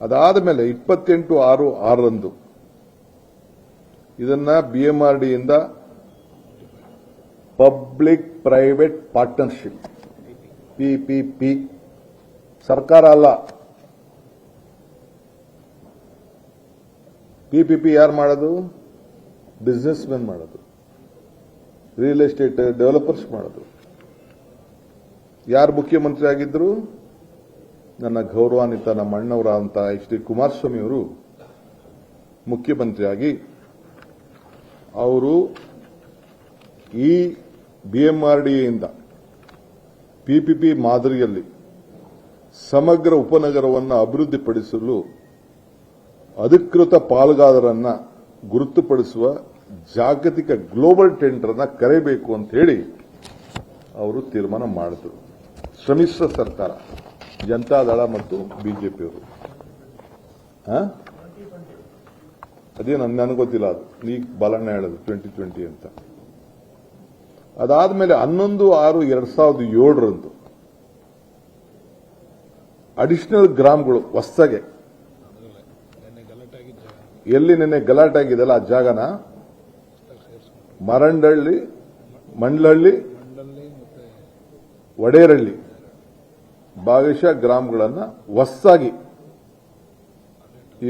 ಅದಾದ ಮೇಲೆ 28/6/6 ಇದನ್ನ BMRDಯಿಂದ ಪಬ್ಲಿಕ್ ಪ್ರೈವೇಟ್ ಪಾರ್ಟ್ನರ್ಶಿಪ್ PPP ಸರ್ಕಾರ ಅಲ್ಲ. PPP ಯಾರು ಮಾಡೋದು? ಬಿಸಿನೆಸ್ ಮೆನ್ ಮಾಡೋದು, ರಿಯಲ್ ಎಸ್ಟೇಟ್ ಡೆವಲಪರ್ಸ್ ಮಾಡೋದು. ಯಾರು ಮುಖ್ಯಮಂತ್ರಿ ಆಗಿದ್ರು? ನನ್ನ ಗೌರವಾನ್ವಿತ ನಮ್ಮ ಅಣ್ಣವರ ಅಂತ HD ಕುಮಾರಸ್ವಾಮಿ ಅವರು ಮುಖ್ಯಮಂತ್ರಿಯಾಗಿ ಅವರು ಈ BMRDಯಿಂದ PPP ಮಾದರಿಯಲ್ಲಿ ಸಮಗ್ರ ಉಪನಗರವನ್ನು ಅಭಿವೃದ್ಧಿಪಡಿಸಲು ಅಧಿಕೃತ ಪಾಲುದಾರರನ್ನ ಗುರುತುಪಡಿಸುವ ಜಾಗತಿಕ ಗ್ಲೋಬಲ್ ಟೆಂಡರ್ ಅನ್ನು ಕರೆಯಬೇಕು ಅಂತ ಹೇಳಿ ಅವರು ತೀರ್ಮಾನ ಮಾಡಿದ್ರು. ಸಮ್ಮಿಶ್ರ ಸರ್ಕಾರ, ಜನತಾದಳ ಮತ್ತು ಬಿಜೆಪಿಯವರು. ಅದೇ ನನಗೆ ಗೊತ್ತಿಲ್ಲ, ಅದು ಈಗ ಬಾಲಣ್ಣ ಹೇಳೋದು 2020 ಅಂತ. ಅದಾದ್ಮೇಲೆ 11/6/2007 ಅಡಿಷನಲ್ ಗ್ರಾಮಗಳು ಹೊಸದಾಗೆ ಎಲ್ಲಿ ನೆನ್ನೆ ಗಲಾಟೆ ಆಗಿದೆಲ್ಲ ಆ ಜಾಗನ ಮರಂಡಹಳ್ಳಿ, ಮಂಡ್ಲಹಳ್ಳಿ, ವಡೇರಹಳ್ಳಿ ಭಾಗಶಃ ಗ್ರಾಮಗಳನ್ನು ಹೊಸದಾಗಿ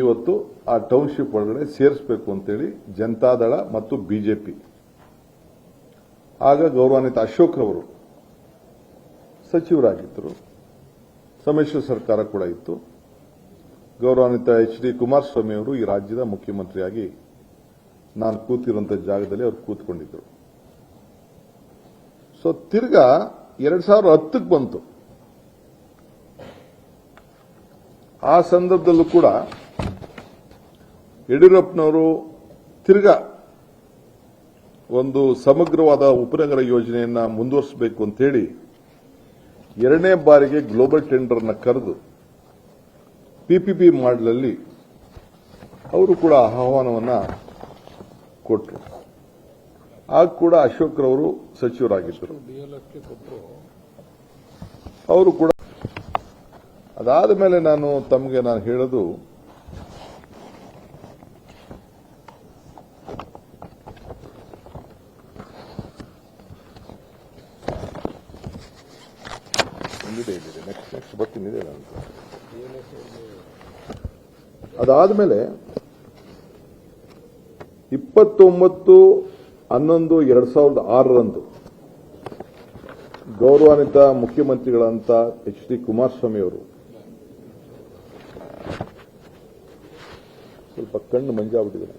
ಇವತ್ತು ಆ ಟೌನ್ಶಿಪ್ ಒಳಗಡೆ ಸೇರಿಸಬೇಕು ಅಂತೇಳಿ ಜನತಾದಳ ಮತ್ತು ಬಿಜೆಪಿ. ಆಗ ಗೌರವಾನ್ವಿತ ಅಶೋಕ್ ರವರು ಸಚಿವರಾಗಿದ್ದರು, ಸಮ್ಮಿಶ್ರ ಸರ್ಕಾರ ಕೂಡ ಇತ್ತು. ಗೌರವಾನ್ವಿತ HD ಕುಮಾರಸ್ವಾಮಿ ಅವರು ಈ ರಾಜ್ಯದ ಮುಖ್ಯಮಂತ್ರಿಯಾಗಿ ನಾನು ಕೂತಿರುವಂತಹ ಜಾಗದಲ್ಲಿ ಅವರು ಕೂತ್ಕೊಂಡಿದ್ದರು. ಸೊ ತಿರ್ಗಾ 2010 ಬಂತು. ಆ ಸಂದರ್ಭದಲ್ಲೂ ಕೂಡ ಯಡಿಯೂರಪ್ಪನವರು ತಿರ್ಗಾ ಒಂದು ಸಮಗ್ರವಾದ ಉಪನಗರ ಯೋಜನೆಯನ್ನ ಮುಂದುವರಿಸಬೇಕು ಅಂತ ಹೇಳಿ 2ನೇ ಬಾರಿಗೆ ಗ್ಲೋಬಲ್ ಟೆಂಡರ್ ನ ಕರೆದು PPP ಮಾಡಲಲ್ಲಿ ಅವರು ಕೂಡ ಆಹ್ವಾನವನ್ನ ಕೊಟ್ಟರು. ಆಗ ಕೂಡ ಅಶೋಕ್ ರವರು ಸಚಿವರಾಗಿದ್ದರು, ಅವರು ಕೂಡ. ಅದಾದ ಮೇಲೆ ನಾನು ಹೇಳೋದು, ನೆಕ್ಸ್ಟ್ ಬರ್ತೀನಿ. ಅದಾದ್ಮೇಲೆ 29/11/2006 ಗೌರವಾನ್ವಿತ ಮುಖ್ಯಮಂತ್ರಿಗಳಂತ HD ಕುಮಾರಸ್ವಾಮಿ ಅವರು ಸ್ವಲ್ಪ ಕಣ್ಣು ಮಂಜಾಗ್ಬಿಟ್ಟಿದ್ದಾರೆ.